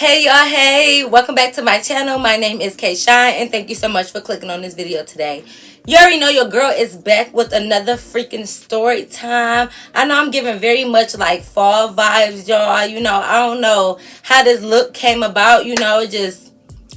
Hey y'all, hey, welcome back to my channel. My name is K Shine and thank you so much for clicking on this video today. You already know your girl is back with another freaking story time. I know I'm giving very much like fall vibes, y'all. You know, I don't know how this look came about,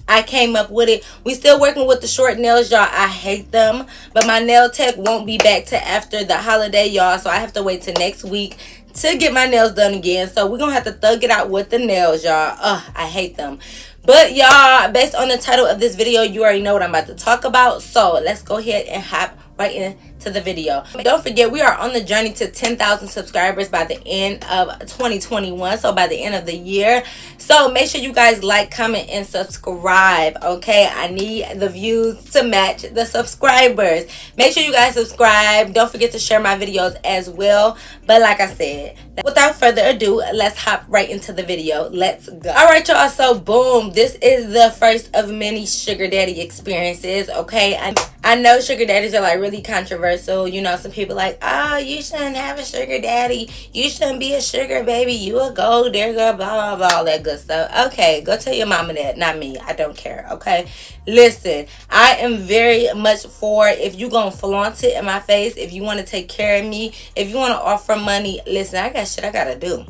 I came up with it. We still working with the short nails, y'all. I hate them, but my nail tech won't be back to after the holiday, y'all, so I have to wait till next week to get my nails done again. So we're gonna have to thug it out with the nails, y'all. I hate them. But y'all, based on the title of this video, you already know what I'm about to talk about. So let's go ahead and hop right into the video. Don't forget, we are on the journey to 10,000 subscribers by the end of 2021, so by the end of the year. So make sure you guys like, comment, and subscribe. Okay, I need the views to match the subscribers. Make sure you guys subscribe. Don't forget to share my videos as well. But like I said, without further ado, let's hop right into the video. Let's go. All right, y'all, so boom, this is the first of many sugar daddy experiences. Okay, I know sugar daddies are like really controversial. You know, some people like, oh, you shouldn't have a sugar daddy, you shouldn't be a sugar baby, you a gold digger, blah blah blah, all that good stuff. Okay, go tell your mama that, not me. I don't care. Okay, listen, I am very much for, if you gonna flaunt it in my face, if you want to take care of me, if you want to offer money, listen, I got shit I gotta do.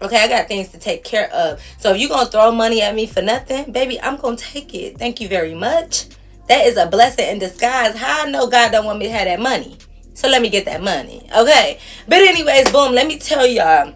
Okay, I got things to take care of. So if you gonna throw money at me for nothing, baby, I'm gonna take it. Thank you very much. That is a blessing in disguise. How I know God don't want me to have that money? So let me get that money. Okay. But anyways, boom, let me tell y'all.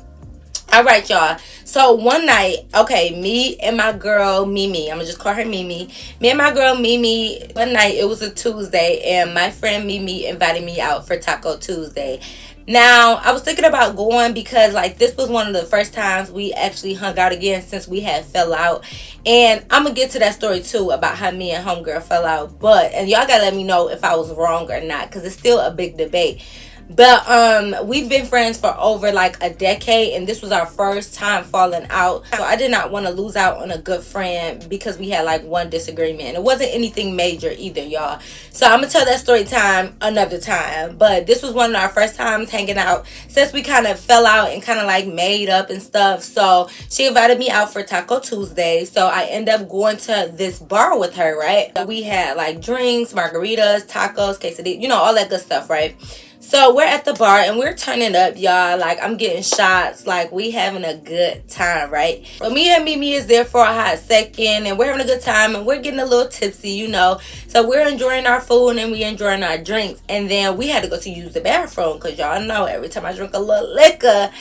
All right, y'all. So one night, okay, me and my girl Mimi, I'm gonna just call her Mimi. Me and my girl Mimi, one night, it was a Tuesday, and my friend Mimi invited me out for Taco Tuesday. Now, I was thinking about going because, like, this was one of the first times we actually hung out again since we had fell out. And I'm going to get to that story, too, about how me and homegirl fell out. But, and y'all got to let me know if I was wrong or not, because it's still a big debate. But we've been friends for over like a decade, and this was our first time falling out. So I did not want to lose out on a good friend because we had like one disagreement, and it wasn't anything major either, y'all. So I'm gonna tell that story time another time. But this was one of our first times hanging out since we kind of fell out and kind of like made up and stuff. So she invited me out for Taco Tuesday, so I end up going to this bar with her, right? We had like drinks, margaritas, tacos, quesadillas, you know, all that good stuff, right? So we're at the bar and we're turning up, y'all. Like, I'm getting shots. Like, we having a good time, right? Well, me and Mimi is there for a hot second, and we're having a good time, and we're getting a little tipsy, you know. So we're enjoying our food and we enjoying our drinks. And then we had to go to use the bathroom because y'all know every time I drink a little liquor,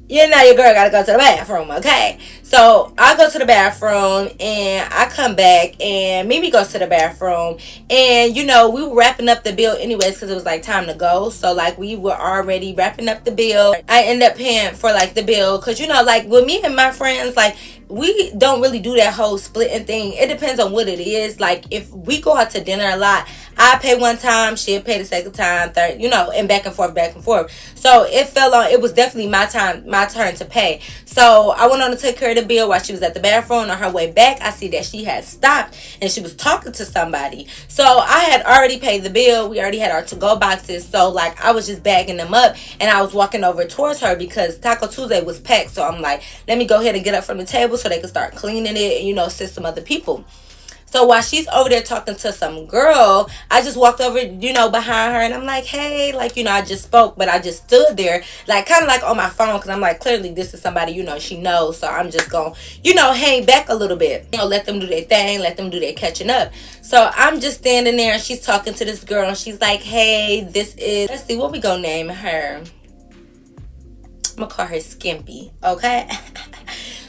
you know your girl gotta go to the bathroom, okay? So I go to the bathroom and I come back and Mimi goes to the bathroom, and you know, we were wrapping up the bill anyways because it was like time to go. So like we were already wrapping up the bill. I end up paying for like the bill because, you know, like with me and my friends, like we don't really do that whole splitting thing. It depends on what it is. Like if we go out to dinner a lot, I pay one time, she'll pay the second time, third, you know, and back and forth, back and forth. So it was definitely my turn to pay. So I went on to take care of the bill while she was at the bathroom. On her way back, I see that she had stopped and she was talking to somebody. So I had already paid the bill. We already had our to-go boxes. So like I was just bagging them up and I was walking over towards her because Taco Tuesday was packed. So I'm like, let me go ahead and get up from the table so they can start cleaning it and, you know, assist some other people. So while she's over there talking to some girl, I just walked over, you know, behind her, and I'm like, hey, like, you know, I just spoke, but I just stood there, like, kind of like on my phone, because I'm like, clearly this is somebody, you know, she knows, so I'm just going to, you know, hang back a little bit, you know, let them do their thing, let them do their catching up. So I'm just standing there, and she's talking to this girl, and she's like, hey, this is, let's see, what we gonna name her? I'm gonna call her Skimpy, okay?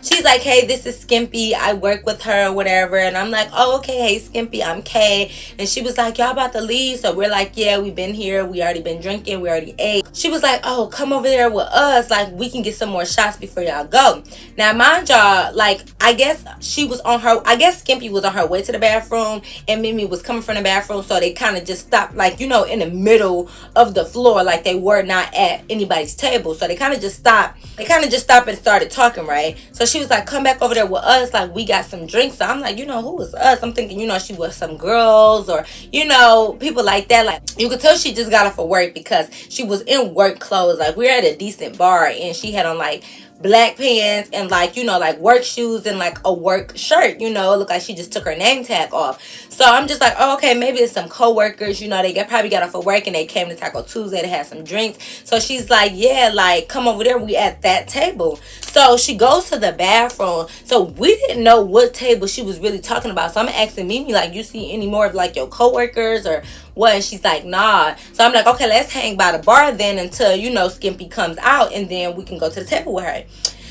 She's like, hey, this is Skimpy. I work with her or whatever. And I'm like, oh, okay. Hey, Skimpy, I'm Kay. And she was like, y'all about to leave? So we're like, yeah, we've been here. We already been drinking. We already ate. She was like, oh, come over there with us. Like, we can get some more shots before y'all go. Now, mind y'all, like, I guess Skimpy was on her way to the bathroom. And Mimi was coming from the bathroom. So they kind of just stopped, like, you know, in the middle of the floor. Like, they were not at anybody's table. So they kind of just stopped. And started talking, right? So she was like, come back over there with us, like we got some drinks. So I'm like, you know, who is us? I'm thinking, you know, she was some girls or, you know, people like that. Like you could tell she just got off of work because she was in work clothes. Like we're at a decent bar and she had on like black pants and like, you know, like work shoes and like a work shirt, you know. It looked like she just took her name tag off. So I'm just like, oh, okay, maybe it's some co-workers, you know, probably got off of work and they came to Taco Tuesday to have some drinks. So she's like, yeah, like come over there, we at that table. So she goes to the bathroom. So we didn't know what table she was really talking about. So I'm asking Mimi, like, you see any more of like your co-workers or what? And she's like, nah. So I'm like, okay, let's hang by the bar then until, you know, Skimpy comes out and then we can go to the table with her.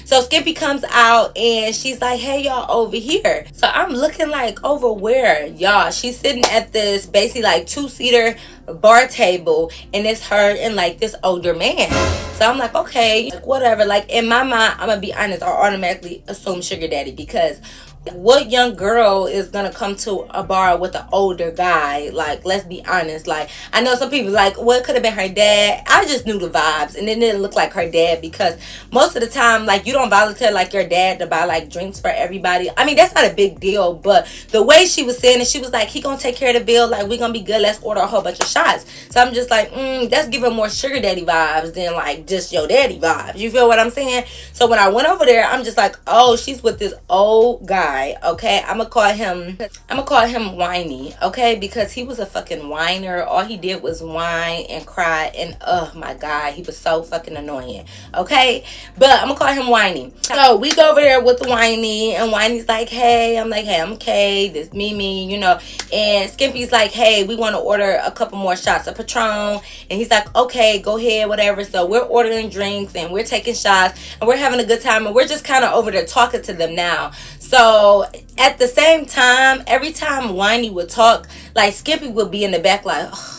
So Skippy comes out and she's like, hey, y'all, over here. So I'm looking like, over where? Y'all, she's sitting at this basically like 2-seater bar table and it's her and like this older man. So I'm like, okay, like, whatever. Like in my mind, I'm gonna be honest, I automatically assume sugar daddy, because what young girl is gonna come to a bar with an older guy? Like, let's be honest. Like, I know some people like, well, it could have been her dad. I just knew the vibes and it didn't look like her dad, because most of the time, like, you don't volunteer like your dad to buy like drinks for everybody. I mean, that's not a big deal, but the way she was saying it, she was like, he gonna take care of the bill, like we gonna be good, let's order a whole bunch of shots. So I'm just like, that's giving more sugar daddy vibes than like just your daddy vibes. You feel what I'm saying? So when I went over there, I'm just like, oh, she's with this old guy. Okay, I'm gonna call him whiny, okay, because he was a fucking whiner. All he did was whine and cry, and oh my god, he was so fucking annoying. Okay, but I'm gonna call him whiny. So we go over there with the whiny, and whiny's like, hey. I'm like, hey, I'm okay, this Mimi, you know. And Skimpy's like, hey, we want to order a couple more shots of Patron. And he's like, okay, go ahead, whatever. So we're ordering drinks and we're taking shots and we're having a good time, and we're just kind of over there talking to them now. So at the same time, every time Whiny would talk, like Skippy would be in the back like, ugh,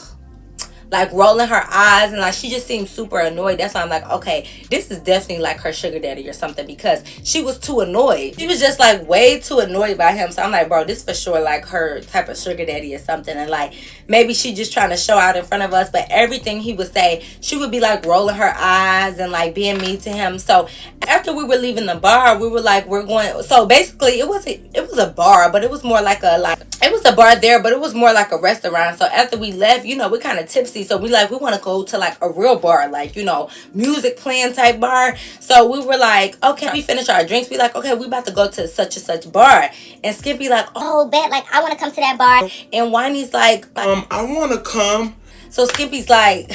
like rolling her eyes, and like she just seemed super annoyed. That's why I'm like, okay, this is definitely like her sugar daddy or something, because she was too annoyed. She was just like way too annoyed by him. So I'm like, bro, this for sure like her type of sugar daddy or something. And like maybe she just trying to show out in front of us, but everything he would say, she would be like rolling her eyes and like being mean to him. So after we were leaving the bar, we were like, we're going. So basically it was a bar, but it was more like it was a bar there, but it was more like a restaurant. So after we left, you know, we're kind of tipsy. So we want to go to like a real bar, like, you know, music playing type bar. So we were like, okay, we finish our drinks. We like, okay, we about to go to such and such bar. And Skippy like, oh, bet, like, I want to come to that bar. And Whiny's like, I want to come. So Skippy's like,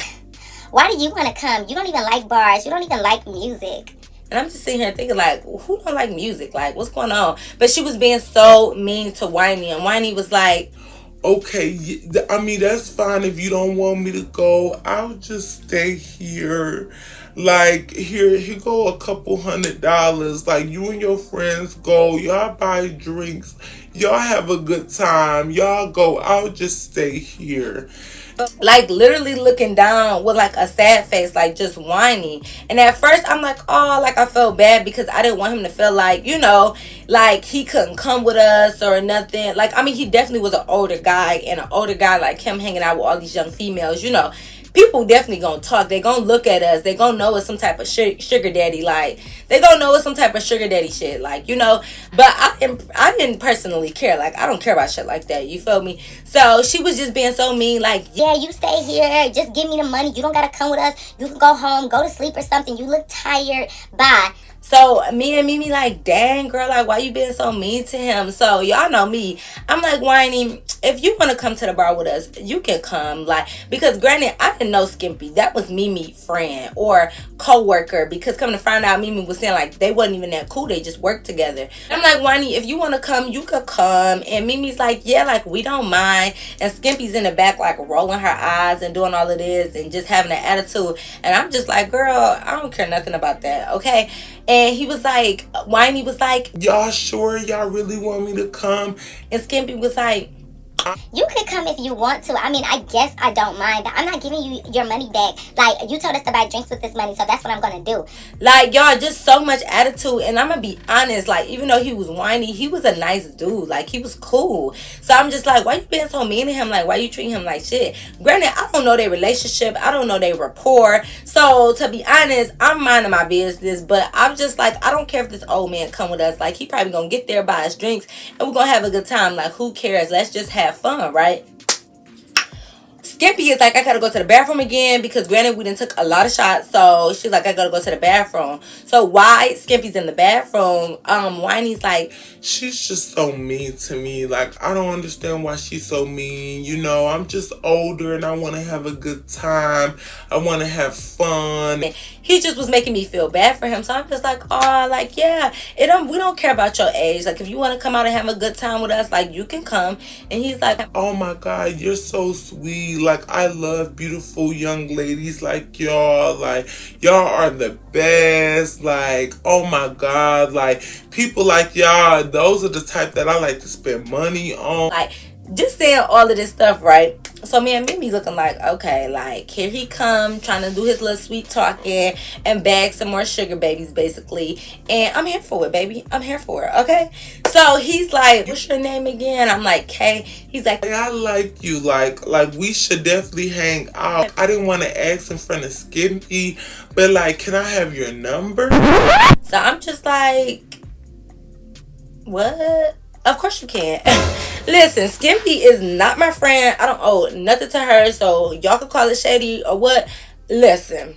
why do you want to come? You don't even like bars. You don't even like music. and I'm just sitting here thinking, like, who don't like music? Like, what's going on? But she was being so mean to Whiny. And Whiny was like, okay, I mean, that's fine if you don't want me to go. I'll just stay here. Like, here go a couple $100. Like, you and your friends go. Y'all buy drinks. Y'all have a good time. Y'all go. I'll just stay here. Like literally looking down with like a sad face, like just whiny. And at first I'm like, oh, like I felt bad because I didn't want him to feel like, you know, like he couldn't come with us or nothing. Like, I mean, he definitely was an older guy, and an older guy like him hanging out with all these young females, you know, people definitely gonna talk. They gonna look at us. They gonna know it's some type of sugar daddy. Like, they gonna know it's some type of sugar daddy shit. Like, you know. But I didn't personally care. Like, I don't care about shit like that. You feel me? So she was just being so mean. Like, yeah, you stay here. Just give me the money. You don't gotta come with us. You can go home, go to sleep or something. You look tired. Bye. So me and Mimi like, dang girl, like why you being so mean to him? So y'all know me. I'm like, Whiny, if you want to come to the bar with us, you can come. Like, because granted, I didn't know Skimpy. That was Mimi's friend or co-worker, because coming to find out, Mimi was saying like they wasn't even that cool. They just worked together. I'm like, Whiny, if you want to come, you could come. And Mimi's like, yeah, like we don't mind. And Skimpy's in the back like rolling her eyes and doing all of this and just having an attitude. And I'm just like, girl, I don't care nothing about that, okay? And he was like, Whiny was like, y'all sure y'all really want me to come? And Skimpy was like, you could come if you want to. I mean, I guess I don't mind, but I'm not giving you your money back. Like, you told us to buy drinks with this money, so that's what I'm gonna do. Like, y'all, just so much attitude. And I'm gonna be honest, like, even though he was whiny, he was a nice dude. Like, he was cool. So I'm just like, why you being so mean to him? Like, why you treating him like shit? Granted, I don't know their relationship. I don't know their rapport. So to be honest, I'm minding my business. But I'm just like, I don't care if this old man come with us. Like, he probably gonna get there, buy us drinks, and we're gonna have a good time. Like, who cares? Let's just have fun, right? Skimpy is like, I gotta go to the bathroom again because granted we done took a lot of shots. So she's like, I gotta go to the bathroom. So why Skimpy's in the bathroom, Whiny's like, she's just so mean to me. Like, I don't understand why she's so mean. You know, I'm just older and I want to have a good time. I want to have fun. He just was making me feel bad for him. So I'm just like, oh, like, yeah, we don't care about your age. Like, if you want to come out and have a good time with us, like, you can come. And he's like, oh my God, you're so sweet. Like, I love beautiful young ladies like y'all. Like, y'all are the best. Like, oh my God, like, people like y'all, those are the type that I like to spend money on. Like, just saying all of this stuff, right? So me and Mimi looking like, okay, like, here he come trying to do his little sweet talking and bag some more sugar babies, basically. And I'm here for it, baby. I'm here for it, okay? So he's like, what's your name again? I'm like, Kay. He's like, I like you. Like we should definitely hang out. I didn't want to ask in front of Skimpy, but like, can I have your number? So I'm just like, what? Of course you can. Listen, Skimpy is not my friend. I don't owe nothing to her, so y'all can call it shady or what. Listen,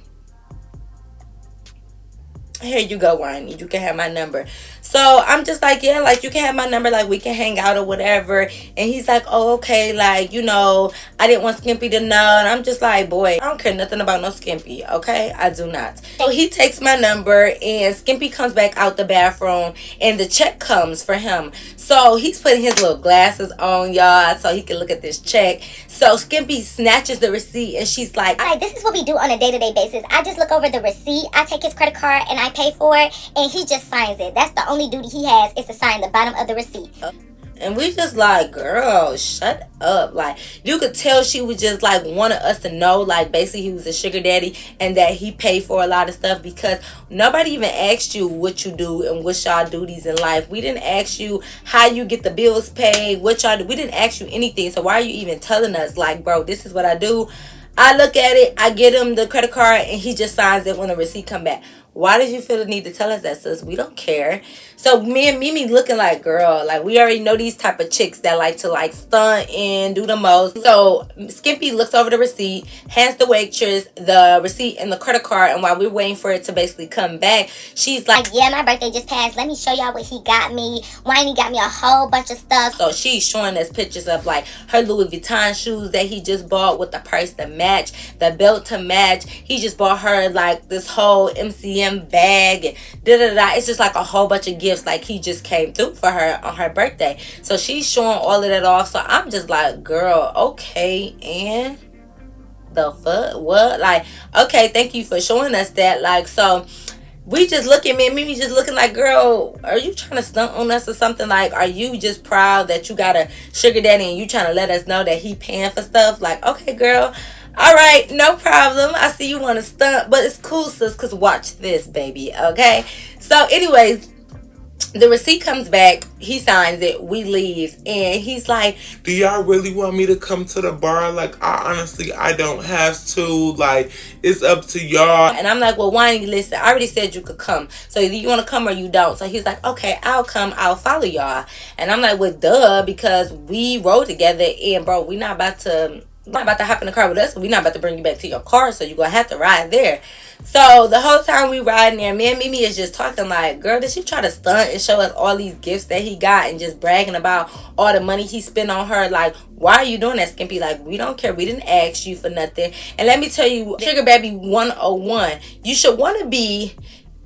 here you go, Whiny. You can have my number. So I'm just like, yeah, like, you can have my number, like, we can hang out or whatever. And he's like, oh, okay, like, you know, I didn't want Skimpy to know. And I'm just like, boy, I don't care nothing about no Skimpy, okay? I do not. So he takes my number and Skimpy comes back out the bathroom and the check comes for him. So he's putting his little glasses on, y'all, so he can look at this check. So Skimpy snatches the receipt and she's like, all right, this is what we do on a day-to-day basis. I just look over the receipt, I take his credit card and I pay for it, and he just signs it. That's the only duty he has, is to sign the bottom of the receipt. And we just like, girl, shut up. Like, you could tell she was just like wanted us to know, like, basically he was a sugar daddy and that he paid for a lot of stuff, because nobody even asked you what you do and what's y'all duties in life. We didn't ask you how you get the bills paid, what y'all do. We didn't ask you anything. So why are you even telling us, like, bro, this is what I do? I look at it, I get him the credit card, and he just signs it when the receipt come back. Why did you feel the need to tell us that, sis? We don't care. So me and Mimi looking like, girl, like, we already know these type of chicks that like to like stunt and do the most. So Skimpy looks over the receipt, hands the waitress the receipt and the credit card, and while we're waiting for it to basically come back, she's like, yeah, my birthday just passed. Let me show y'all what he got me. Whiny got me a whole bunch of stuff. So she's showing us pictures of like her Louis Vuitton shoes that he just bought with the price to match, the belt to match. He just bought her like this whole MCM bag and da-da-da. It's just like a whole bunch of gifts, like he just came through for her on her birthday. So she's showing all of that off. So I'm just like, girl, okay, and the fuck, what? Like, okay, thank you for showing us that. Like, so we just looking, man, Mimi just looking like, girl, are you trying to stunt on us or something? Like, are you just proud that you got a sugar daddy and you trying to let us know that he paying for stuff? Like, okay, girl, all right, no problem. I see you want to stunt, but it's cool, sis, because watch this, baby, okay? So anyways, the receipt comes back, he signs it, we leave, and he's like, do y'all really want me to come to the bar? Like, I don't have to. Like, it's up to y'all. And I'm like, well, why don't you listen? I already said you could come. So either you want to come or you don't. So he's like, okay, I'll come. I'll follow y'all. And I'm like, well, duh, because we rode together, and bro, we're not about to hop in the car with us. We're not about to bring you back to your car, so you're going to have to ride there. So the whole time we riding there, me and Mimi is just talking like, girl, did she try to stunt and show us all these gifts that he got and just bragging about all the money he spent on her? Like, why are you doing that, Skimpy? Like, we don't care. We didn't ask you for nothing. And let me tell you, Sugar Baby 101, you should want to be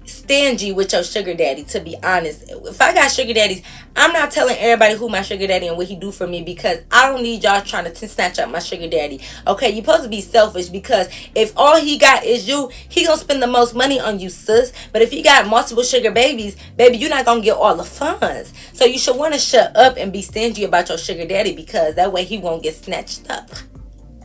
stingy with your sugar daddy, to be honest. If I got sugar daddies, I'm not telling everybody who my sugar daddy and what he do for me, because I don't need y'all trying to snatch up my sugar daddy. Okay, you're supposed to be selfish, because if all he got is you, he gonna spend the most money on you, sis. But if he got multiple sugar babies, baby, you're not gonna get all the funds. So you should want to shut up and be stingy about your sugar daddy, because that way he won't get snatched up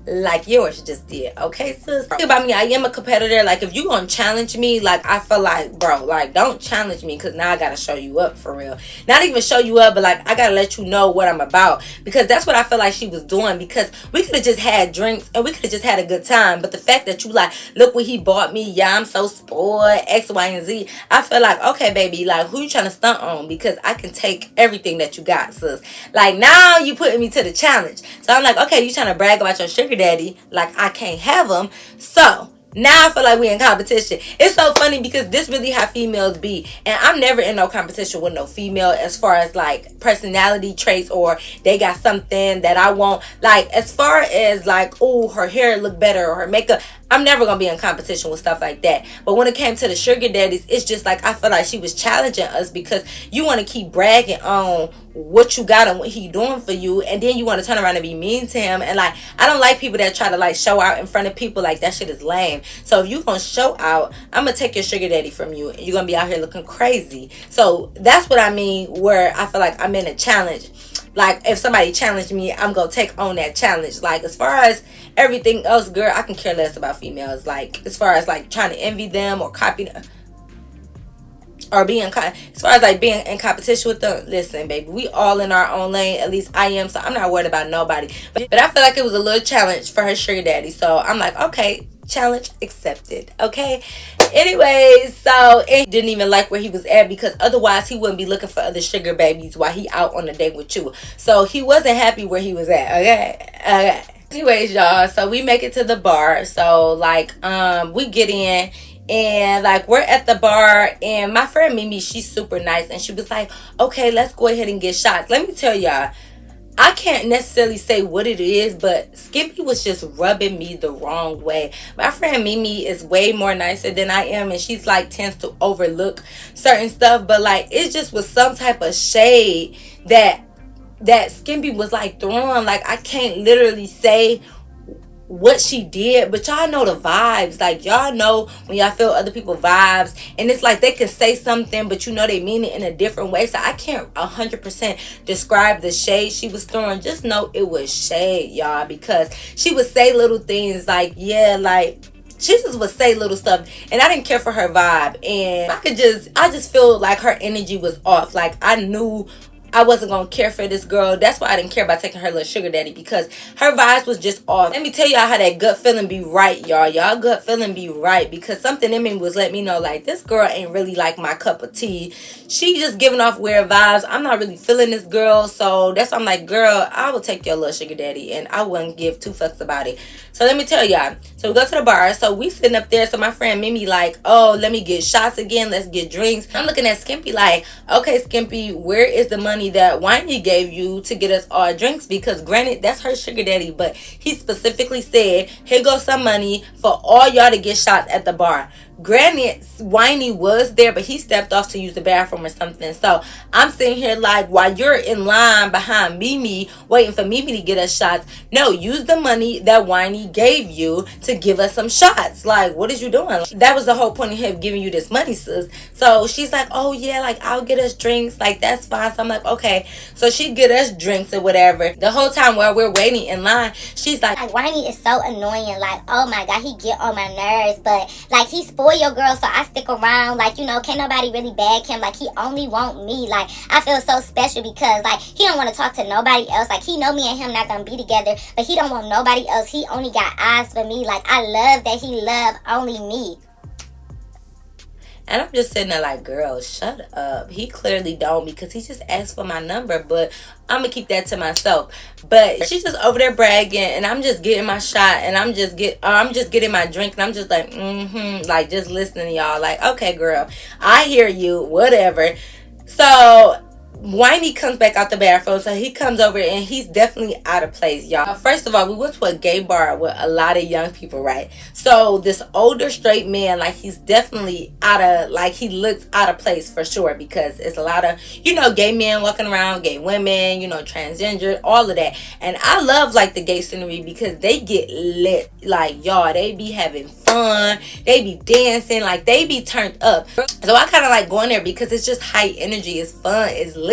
like yours just did. Okay, sis? Think about me, I am a competitor. Like, if you gonna challenge me, like, I feel like, bro, like, don't challenge me, because now I gotta show you up for real. Not even show you up, but like, I gotta let you know what I'm about, because that's what I feel like she was doing. Because we could have just had drinks and we could have just had a good time, but the fact that you like, look what he bought me, yeah, I'm so spoiled, X, Y, and Z, I feel like, okay, baby, like, who you trying to stunt on? Because I can take everything that you got, sis. Like, now you putting me to the challenge. So I'm like, okay, you trying to brag about your sugar daddy, like I can't have him. So now I feel like we in competition. It's so funny because this really how females be. And I'm never in no competition with no female as far as like personality traits or they got something that I want. Like as far as like, oh, her hair look better or her makeup, I'm never gonna be in competition with stuff like that. But when it came to the sugar daddies, it's just like I feel like she was challenging us because you want to keep bragging on what you got and what he doing for you, and then you want to turn around and be mean to him. And like I don't like people that try to like show out in front of people. Like that shit is lame. So if you gonna show out, I'm gonna take your sugar daddy from you and you're gonna be out here looking crazy. So that's what I mean, where I feel like I'm in a challenge. Like if somebody challenged me, I'm gonna take on that challenge. Like as far as everything else, girl, I can care less about females. Like as far as like trying to envy them or copy them or as far as like being in competition with them, listen baby, we all in our own lane. At least I am, so I'm not worried about nobody. But I feel like it was a little challenge for her sugar daddy, so I'm like, okay, challenge accepted. Okay, anyways, so it didn't even like where he was at because otherwise he wouldn't be looking for other sugar babies while he out on a date with you. So he wasn't happy where he was at. Okay. Anyways, y'all, so we make it to the bar. So like we get in and like we're at the bar and my friend Mimi, she's super nice and she was like, okay, let's go ahead and get shots. Let me tell y'all, I can't necessarily say what it is, but Skimpy was just rubbing me the wrong way. My friend Mimi is way more nicer than I am, and she's like tends to overlook certain stuff, but like it just was some type of shade that Skimpy was like throwing. Like I can't literally say what she did, but y'all know the vibes. Like y'all know when y'all feel other people vibes, and it's like they can say something but you know they mean it in a different way. So I can't 100% describe the shade she was throwing. Just know it was shade, y'all, because she would say little things like, yeah, like she just would say little stuff and I didn't care for her vibe, and I just feel like her energy was off. Like I knew I wasn't gonna care for this girl. That's why I didn't care about taking her little sugar daddy, because her vibes was just off. Let me tell y'all how that gut feeling be right, y'all. Y'all gut feeling be right, because something in me was letting me know like this girl ain't really like my cup of tea. She just giving off weird vibes. I'm not really feeling this girl, so that's why I'm like, girl, I will take your little sugar daddy and I wouldn't give two fucks about it. So let me tell y'all. So we go to the bar. So we sitting up there. So my friend Mimi like, oh, let me get shots again. Let's get drinks. I'm looking at Skimpy like, okay, Skimpy, where is the money that Whitey gave you to get us all drinks? Because granted, that's her sugar daddy, but he specifically said, here goes some money for all y'all to get shots at the bar. Granted, Whitey was there, but he stepped off to use the bathroom or something. So I'm sitting here like, while you're in line behind Mimi, waiting for Mimi to get us shots, no, use the money that Whitey gave you to give us some shots. Like, what is you doing? That was the whole point of him giving you this money, sis. So she's like, oh yeah, like I'll get us drinks. Like that's fine. So I'm like, okay. So she get us drinks or whatever. The whole time while we're waiting in line, she's like Whitey is so annoying. Like, oh my god, he get on my nerves. But like he spoiled your girl, so I stick around. Like, you know, can't nobody really bag him. Like he only want me. Like I feel so special because like he don't want to talk to nobody else. Like he know me and him not gonna be together, but he don't want nobody else. He only got eyes for me. Like I love that he love only me. and I'm just sitting there like, girl, shut up. He clearly don't, because he just asked for my number, but I'm gonna keep that to myself. But she's just over there bragging, and I'm just getting my shot, and I'm just getting my drink, and I'm just like, like just listening to y'all. Like, okay, girl, I hear you, whatever. So Whitey comes back out the bathroom, so he comes over and he's definitely out of place, y'all. First of all, we went to a gay bar with a lot of young people, right? So this older straight man, like he's definitely he looks out of place for sure, because it's a lot of, you know, gay men walking around, gay women, you know, transgender, all of that. And I love like the gay scenery because they get lit, like y'all, they be having fun, they be dancing, like they be turned up. So I kind of like going there because it's just high energy, it's fun, it's lit.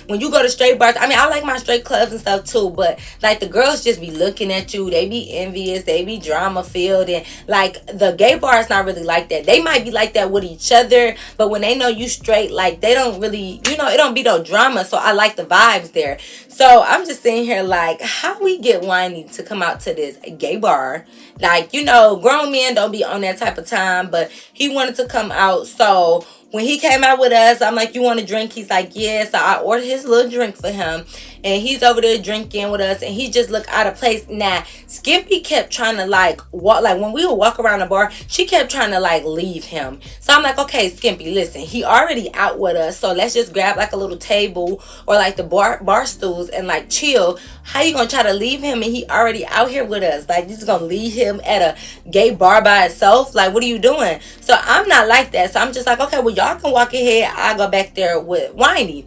When you go to straight bars, I mean, I like my straight clubs and stuff too, but like the girls just be looking at you, they be envious, they be drama filled, and like the gay bar is not really like that. They might be like that with each other, but when they know you straight, like they don't really, you know, it don't be no drama. So I like the vibes there. So I'm just sitting here like, how we get Whitey to come out to this gay bar? Like, you know, grown men don't be on that type of time, but he wanted to come out. So when he came out with us, I'm like, you want a drink? He's like, yeah. So I ordered his little drink for him. And he's over there drinking with us. And he just looked out of place. Now, Skimpy kept trying to like walk. Like when we would walk around the bar, she kept trying to like leave him. So I'm like, okay, Skimpy, listen. He already out with us. So let's just grab like a little table or like the bar stools and like chill. How you gonna try to leave him and he already out here with us? Like, you just gonna leave him at a gay bar by itself? Like, what are you doing? So I'm not like that. So I'm just like, okay, well, y'all can walk ahead. I go back there with Whiny.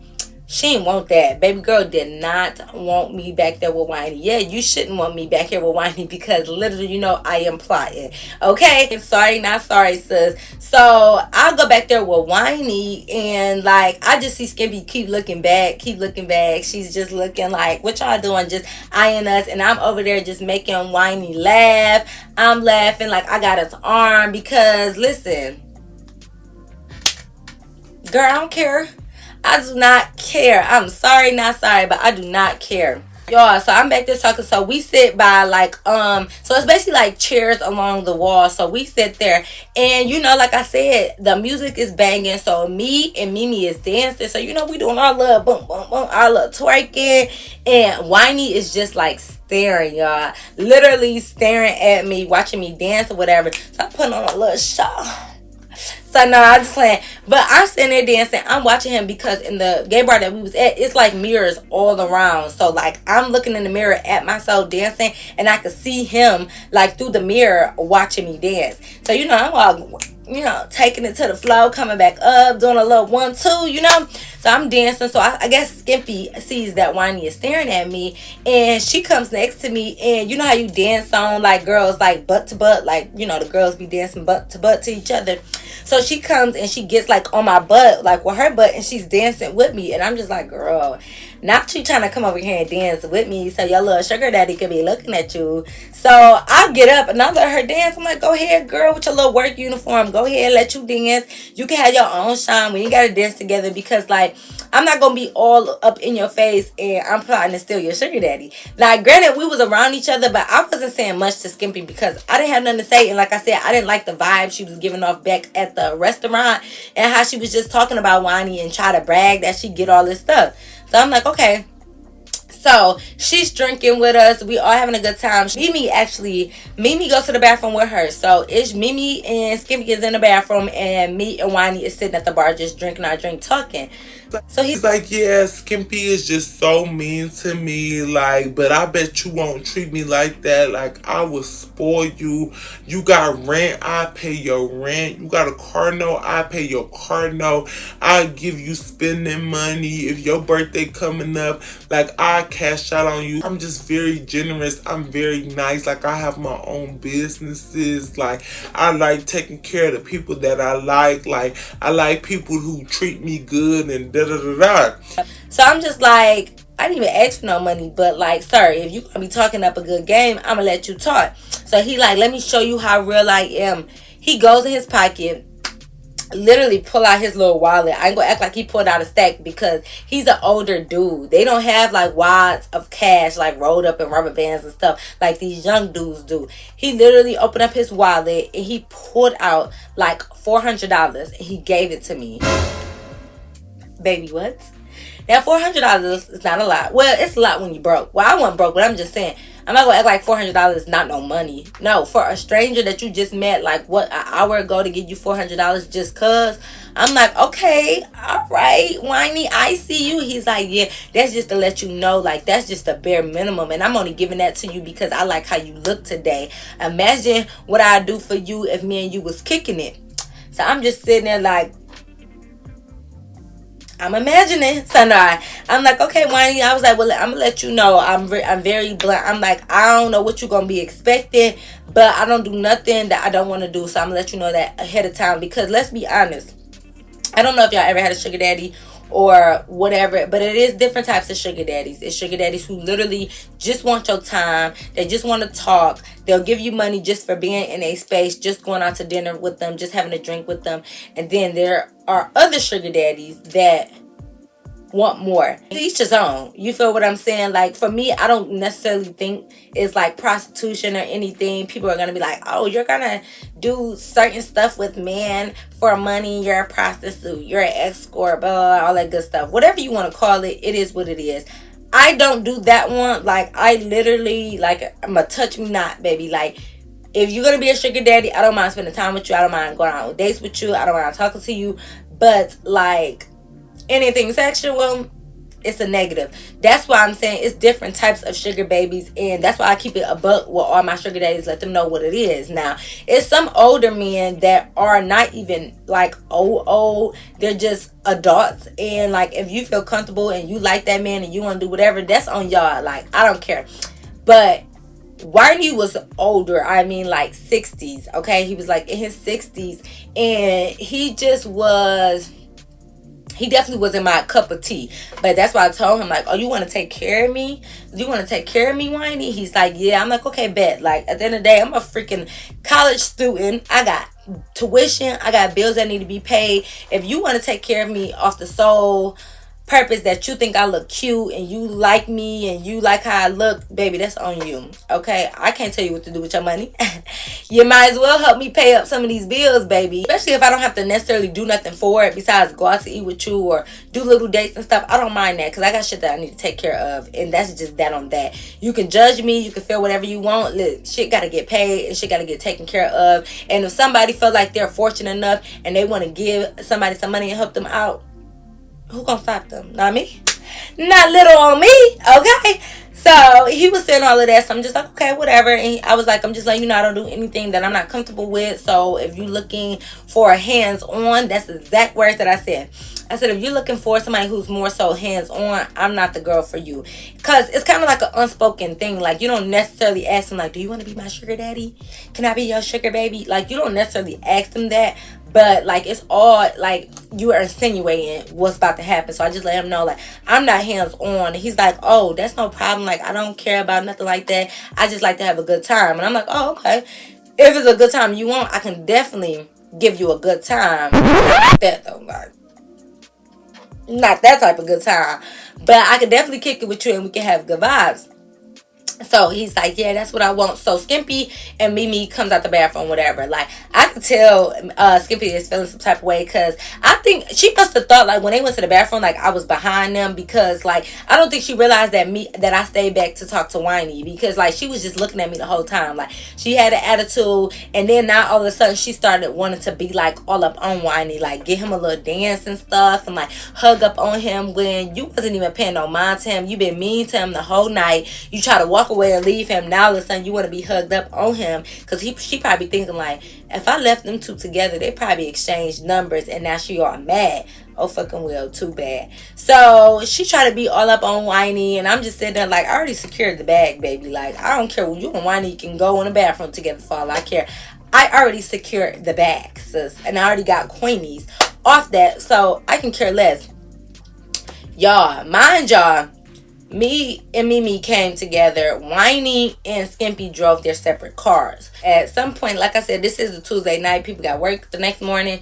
She didn't want that. Baby girl did not want me back there with Whiny. Yeah, you shouldn't want me back here with Whiny because literally, you know, I am plotting. Okay? Sorry, not sorry, sis. So I'll go back there with Whiny and like, I just see Skimpy keep looking back. She's just looking like, what y'all doing? Just eyeing us. And I'm over there just making Whiny laugh. I'm laughing like I got his arm because, listen, girl, I don't care. I do not care. I'm sorry, not sorry, but I do not care. Y'all, so I'm back there talking. So we sit by like, so it's basically like chairs along the wall. So we sit there and, you know, like I said, the music is banging. So me and Mimi is dancing. So, you know, we doing our little boom, boom, boom, our little twerking. And Whiny is just like staring, y'all. Literally staring at me, watching me dance or whatever. So I'm putting on a little show. So no, I'm just playing. But I'm sitting there dancing. I'm watching him because in the gay bar that we was at, it's like mirrors all around. So like I'm looking in the mirror at myself dancing and I could see him like through the mirror watching me dance. So you know, I'm all, you know, taking it to the floor, coming back up, doing a little 1-2, you know. So I'm dancing. So I guess Skimpy sees that Whiny is staring at me and she comes next to me and you know how you dance on like girls like butt to butt, like, you know, the girls be dancing butt to each other. So she comes and she gets like on my butt, like with her butt, and she's dancing with me. And I'm just like, girl, not you trying to come over here and dance with me so your little sugar daddy could be looking at you. So I get up and I let her dance. I'm like, go ahead, girl, with your little work uniform. Go ahead, let you dance. You can have your own shine. We ain't got to dance together because, like, I'm not going to be all up in your face and I'm plotting to steal your sugar daddy. Like, granted, we was around each other, but I wasn't saying much to Skimpy because I didn't have nothing to say. And like I said, I didn't like the vibe she was giving off back at the restaurant and how she was just talking about Whiny and try to brag that she get all this stuff. So I'm like, okay. So she's drinking with us. We all having a good time. Mimi goes to the bathroom with her. So it's Mimi and Skimpy is in the bathroom and me and Whiny is sitting at the bar just drinking our drink, talking. So He's like, yeah, Skimpy is just so mean to me. Like, but I bet you won't treat me like that. Like, I will spoil you. You got rent, I pay your rent. You got a car note, I pay your car note. I give you spending money. If your birthday coming up, like, I cash out on you. I'm just very generous. I'm very nice. Like, I have my own businesses. Like, I like taking care of the people that I like. Like, I like people who treat me good and da da da da. So I'm just like, I didn't even ask for no money, but like, sir, if you gonna be talking up a good game, I'm gonna let you talk. So he like, let me show you how real I am. He goes in his pocket, literally pull out his little wallet. I ain't gonna act like he pulled out a stack because he's an older dude. They don't have like wads of cash like rolled up in rubber bands and stuff like these young dudes do. He literally opened up his wallet and he pulled out like $400 and he gave it to me. Baby, what? Now $400 is not a lot. Well, it's a lot when you broke. Well, I wasn't broke, but I'm just saying, I'm not gonna act like $400 is not no money. No, for a stranger that you just met like what, an hour ago, to give you $400 just cause, I'm like, okay, all right, Whiny, I see you. He's like, yeah, that's just to let you know, like, that's just the bare minimum, and I'm only giving that to you because I like how you look today. Imagine what I'd do for you if me and you was kicking it. So I'm just sitting there like, I'm imagining. So no, I'm like, okay, Whiny. I was like, well, I'm gonna let you know. I'm very blunt. I'm like, I don't know what you're gonna be expecting, but I don't do nothing that I don't want to do. So I'm gonna let you know that ahead of time because let's be honest. I don't know if y'all ever had a sugar daddy or whatever, but it is different types of sugar daddies. It's sugar daddies who literally just want your time. They just want to talk. They'll give you money just for being in a space, just going out to dinner with them, just having a drink with them. And then there are other sugar daddies that want more. Each his own. You feel what I'm saying? Like, for me, I don't necessarily think it's like prostitution or anything. People are gonna be like, oh, you're gonna do certain stuff with men for money, you're a prostitute, you're an escort, blah, blah, blah, all that good stuff. Whatever you want to call it, it is what it is. I don't do that one. Like, I literally, like, I'm a touch me not, baby. Like, if you're gonna be a sugar daddy, I don't mind spending time with you. I don't mind going on dates with you. I don't mind talking to you. But like, anything sexual, it's a negative. That's why I'm saying it's different types of sugar babies, and that's why I keep it a buck with all my sugar daddies. Let them know what it is. Now, it's some older men that are not even like old. They're just adults, and like, if you feel comfortable and you like that man and you want to do whatever, that's on y'all. Like, I don't care. But Whitney was older. I mean, like 60s. Okay, he was like in his 60s, and he just was. He definitely wasn't my cup of tea. But that's why I told him, like, oh, you want to take care of me? You want to take care of me, Whitney? He's like, yeah. I'm like, okay, bet. Like, at the end of the day, I'm a freaking college student. I got tuition. I got bills that need to be paid. If you want to take care of me off the sole purpose that you think I look cute and you like me and you like how I look, baby, that's on you. Okay, I can't tell you what to do with your money. You might as well help me pay up some of these bills, baby, especially if I don't have to necessarily do nothing for it besides go out to eat with you or do little dates and stuff. I don't mind that, because I got shit that I need to take care of, and that's just that on that. You can judge me, you can feel whatever you want. Look, shit gotta get paid and shit gotta get taken care of. And if somebody feel like they're fortunate enough and they want to give somebody some money and help them out, who gonna stop them? Not me. Not little on me. Okay. So he was saying all of that. So I'm just like, okay, whatever. And I was like, I'm just letting you know I don't do anything that I'm not comfortable with. So if you're looking for a hands-on, that's the exact words that I said. I said, if you're looking for somebody who's more so hands-on, I'm not the girl for you. Because it's kind of like an unspoken thing. Like, you don't necessarily ask them, like, do you want to be my sugar daddy? Can I be your sugar baby? Like, you don't necessarily ask them that. But like, it's all like you are insinuating what's about to happen. So I just let him know, like, I'm not hands on. He's like, oh, that's no problem. Like, I don't care about nothing like that. I just like to have a good time. And I'm like, oh, okay. If it's a good time you want, I can definitely give you a good time. Not that though, like, not that type of good time. But I can definitely kick it with you and we can have good vibes. So he's like, yeah, that's what I want. So Skimpy and Mimi comes out the bathroom, whatever. Like, I could tell Skimpy is feeling some type of way, because I think she must have thought, like, when they went to the bathroom, like, I was behind them, because, like, I don't think she realized that I stayed back to talk to Whitey, because, like, she was just looking at me the whole time. Like, she had an attitude, and then now all of a sudden she started wanting to be, like, all up on Whitey, like, get him a little dance and stuff, and, like, hug up on him when you wasn't even paying no mind to him. You been mean to him the whole night. You try to walk away and leave him. Now all of a sudden you want to be hugged up on him, because she probably thinking, like, if I left them two together, they probably exchanged numbers, and now she all mad. Oh, fucking well, too bad. So she tried to be all up on Whitey, and I'm just sitting there like, I already secured the bag, baby. Like, I don't care. You and Whitey can go in the bathroom together for all I care. I already secured the bag, sis, and I already got Queenies off that, so I can care less. Y'all, mind y'all, me and Mimi came together. Whitey and Skimpy drove their separate cars. At some point, like I said, this is a Tuesday night. People got work the next morning.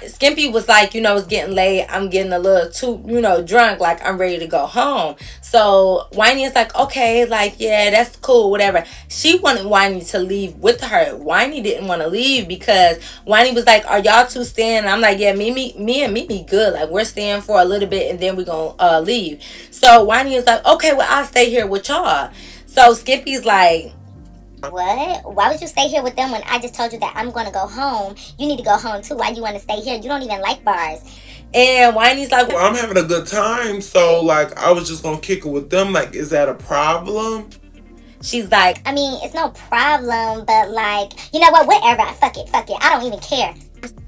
Skimpy was like, it's getting late. I'm getting a little too, drunk. Like, I'm ready to go home. So Whitey is like, okay, like, yeah, that's cool, whatever. She wanted Whitey to leave with her. Whitey didn't want to leave, because Whitey was like, are y'all two staying? And I'm like, yeah, me and Mimi good. Like, we're staying for a little bit and then we're going to leave. So Whitey is like, okay, well, I'll stay here with y'all. So Skippy's like, what? Why would you stay here with them when I just told you that I'm going to go home? You need to go home too. Why do you want to stay here? You don't even like bars. And Whitey's like, well, I'm having a good time, so like, I was just going to kick it with them. Like, is that a problem? She's like, I mean, it's no problem, but like, you know what? Whatever. Fuck it. I don't even care.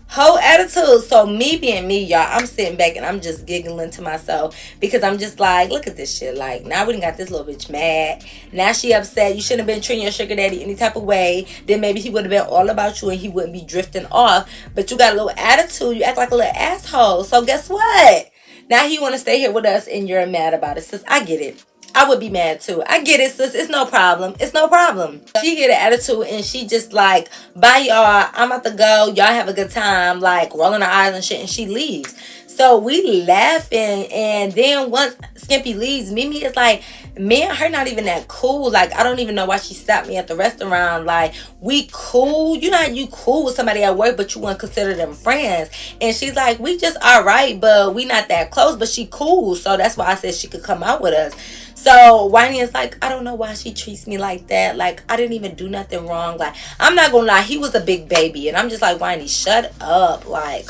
Whole attitude. So me being me, y'all, I'm sitting back and I'm just giggling to myself, because I'm just like, look at this shit. Like, now we done got this little bitch mad. Now she upset. You shouldn't have been treating your sugar daddy any type of way. Then maybe he would have been all about you and he wouldn't be drifting off. But you got a little attitude. You act like a little asshole. So guess what? Now he want to stay here with us and you're mad about it. Sis, I get it. I would be mad too. I get it, sis. It's no problem. It's no problem. She get an attitude and she just like, bye y'all. I'm about to go. Y'all have a good time. Like, rolling her eyes and shit, and she leaves. So we laughing, and then once Skimpy leaves, Mimi is like, me and her not even that cool. Like, I don't even know why she stopped me at the restaurant. Like, we cool. You know how you cool with somebody at work, but you wouldn't consider them friends. And she's like, we just alright, but we not that close, but she cool. So that's why I said she could come out with us. So Whitney is like, I don't know why she treats me like that. Like, I didn't even do nothing wrong. Like, I'm not gonna lie, he was a big baby. And I'm just like, Whitney, shut up. Like,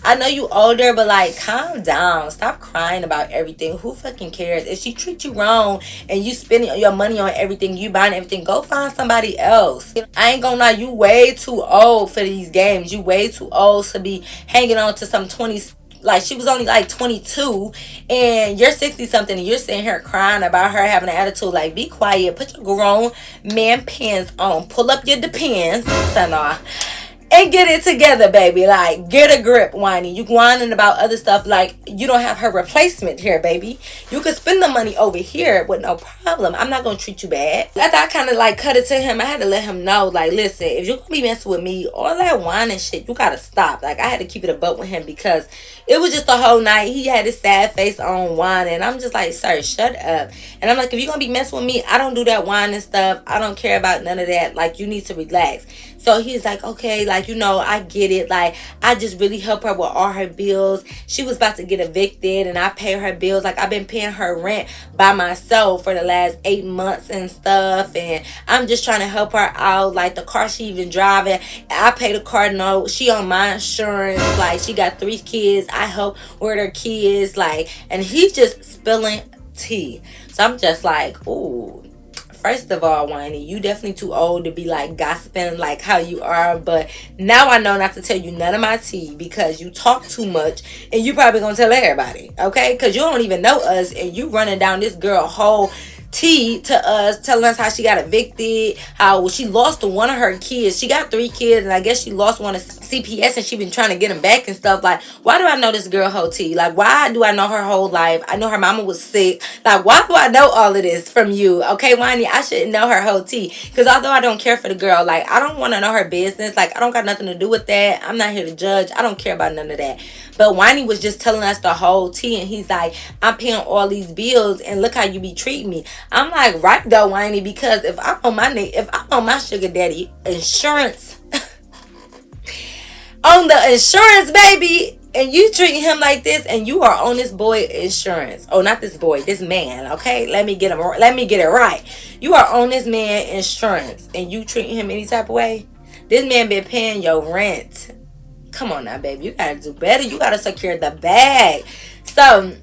I know you older, but like, calm down. Stop crying about everything. Who fucking cares? If she treats you wrong and you spending your money on everything, you buying everything, go find somebody else. I ain't gonna lie, you way too old for these games. You way too old to be hanging on to some 20s. Like, she was only like 22 and you're 60 something and you're sitting here crying about her having an attitude. Like, be quiet, put your grown man pants on, pull up your depends, son, and get it together, baby. Like, get a grip, Whiny. You whining about other stuff like you don't have her replacement here, baby. You could spend the money over here with no problem. I'm not gonna treat you bad. After I kind of like cut it to him, I had to let him know, like, listen, if you're gonna be messing with me, all that whining shit, you gotta stop. Like, I had to keep it a buck with him because it was just the whole night. He had his sad face on whining. I'm just like, sir, shut up. And I'm like, if you're gonna be messing with me, I don't do that whining stuff. I don't care about none of that. Like, you need to relax. So he's like, okay, like, you know, I get it. Like, I just really help her with all her bills. She was about to get evicted and I pay her bills. Like, I've been paying her rent by myself for the last 8 months and stuff. And I'm just trying to help her out. Like, the car she even driving, I pay the car note. She on my insurance. Like, she got 3 kids. I help with her kids. Like, and he's just spilling tea. So I'm just like, ooh. First of all, Whiny, you definitely too old to be like gossiping like how you are. But now I know not to tell you none of my tea because you talk too much and you probably gonna tell everybody, okay? Because you don't even know us and you running down this girl whole tea to us, telling us how she got evicted, how she lost one of her kids. She got 3 kids and I guess she lost one of CPS and she been trying to get them back and stuff. Like, why do I know this girl whole tea? Like, why do I know her whole life? I know her mama was sick. Like, why do I know all of this from you? Okay, Whiny, I shouldn't know her whole tea. Because although I don't care for the girl, like, I don't want to know her business. Like, I don't got nothing to do with that. I'm not here to judge. I don't care about none of that. But Whiny was just telling us the whole tea and he's like, I'm paying all these bills and look how you be treating me. I'm like, right though, Whiny, because if I'm on my sugar daddy insurance on the insurance, baby, and you treating him like this and you are on this boy insurance. Oh, not this boy, this man, okay? Let me get it right. You are on this man insurance and you treating him any type of way. This man been paying your rent. Come on now, baby. You gotta do better. You gotta secure the bag. So,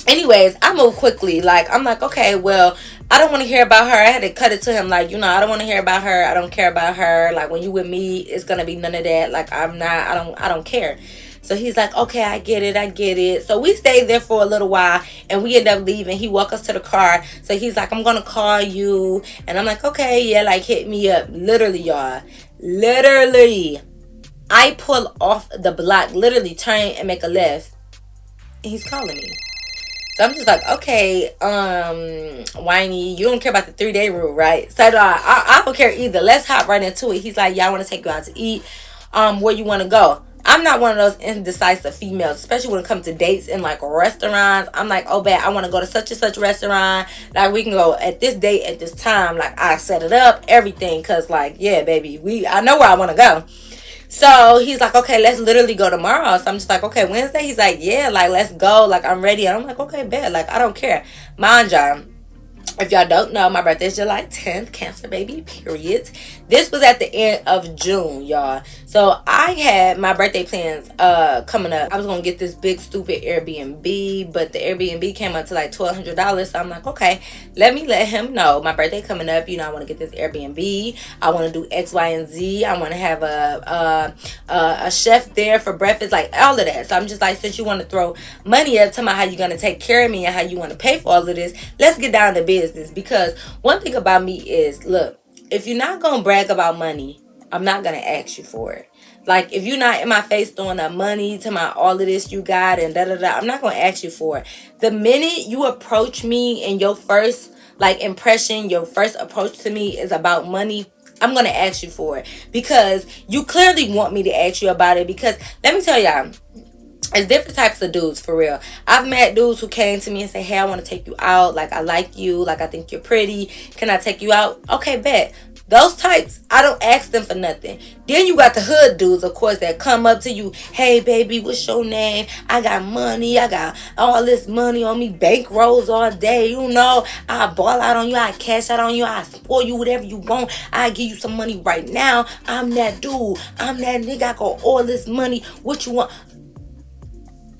anyways, I move quickly. Like, I'm like, okay, well, I don't want to hear about her. I had to cut it to him. Like, you know, I don't want to hear about her. I don't care about her. Like, when you with me, it's gonna be none of that. Like, I don't care. So he's like, okay, I get it. So we stayed there for a little while and we end up leaving. He walked us to the car. So he's like, I'm gonna call you. And I'm like, okay, yeah, like, hit me up. Literally, y'all. Literally. I pull off the block, literally turn and make a left, and he's calling me. So I'm just like, okay, Whiny, you don't care about the 3-day rule, right? So I don't care either. Let's hop right into it. He's like, yeah, I want to take you out to eat. Where you want to go? I'm not one of those indecisive females, especially when it comes to dates and like restaurants. I'm like, oh, bad, I want to go to such and such restaurant. Like, we can go at this date at this time. Like, I set it up, everything, because like, yeah, baby, I know where I want to go. So he's like, okay, let's literally go tomorrow. So I'm just like, okay, Wednesday? He's like, yeah, like, let's go. Like, I'm ready. And I'm like, okay, bet. Like, I don't care. Mind y'all, if y'all don't know, my birthday is July 10th, Cancer baby, period. This was at the end of June, y'all. So I had my birthday plans coming up. I was gonna get this big stupid Airbnb, but the Airbnb came up to like $1,200. So I'm like, okay, let him know my birthday coming up. You know, I want to get this Airbnb. I want to do X, Y, and Z. I want to have a chef there for breakfast, like all of that. So I'm just like, since you want to throw money up to me, how you gonna take care of me and how you want to pay for all of this, let's get down to business. Because one thing about me is, look, if you're not gonna brag about money, I'm not gonna ask you for it. Like, if you're not in my face throwing up money to my all of this you got and I'm not gonna ask you for it. The minute you approach me and your first like impression, your first approach to me is about money, I'm gonna ask you for it, because you clearly want me to ask you about it. Because let me tell y'all, It's different types of dudes, for real. I've met dudes who came to me and say, hey, I want to take you out. Like, I like you. Like, I think you're pretty. Can I take you out? Okay, bet. Those types, I don't ask them for nothing. Then you got the hood dudes, of course, that come up to you. Hey, baby, what's your name? I got money. I got all this money on me. Bank rolls all day. You know, I ball out on you. I cash out on you. I spoil you whatever you want. I give you some money right now. I'm that dude. I'm that nigga. I got all this money. What you want?